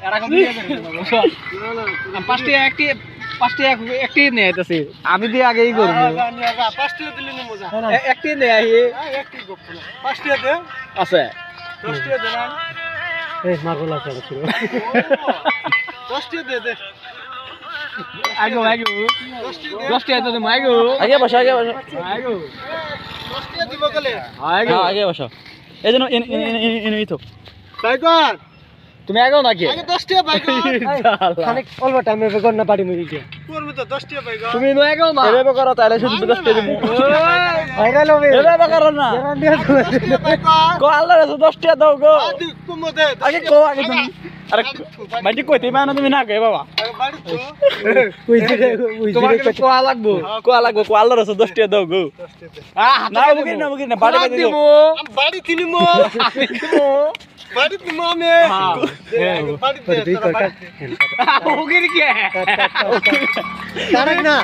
এরকম দিয়ে দেন পাঁচটি একটি নিয়ে আইতাছি আমি দিয়ে আগেই করব পাঁচটি দিলি নি মজা একটি নিয়ে আই একটি গপ পাঁচটি দে আছে 10টি দে না এই মারগোলা চলে ছিল 10টি দে আগো 10টি আইতো তুমি আগো আগে বসো আগো 10টি দিব কলে আগো আগে বসো এই জন্য এনে তো বাইকর তুমি আগো নাকি আগে 10টি বাইকর খানিক অল্প টাইমে বেগর না পারি মুই কি করব তো 10টি বাইকর তুমি নয় আগো না এভাবে করো তাহলে শুধু 10 টা দিমু ভাইরাল হবে এভাবে করো না বাইকর কো আল্লাহ রাসূল 10 টা দাও গো আদি কুমদে আগে কো আগে তুমি আরে মাটি কইতে মানে তুমি না কই বাবা বাড়ি তো তোমাকে কোয়া লাগবো কো লাগবে কো আল্লাহ রাসূল 10 টা দাও গো না বুকি না বাড়ি বাড়ি দিও বাড়ি তিনিমো বাড়ি তিনিমো আমি বাড়ি দে ওগির কি কারক না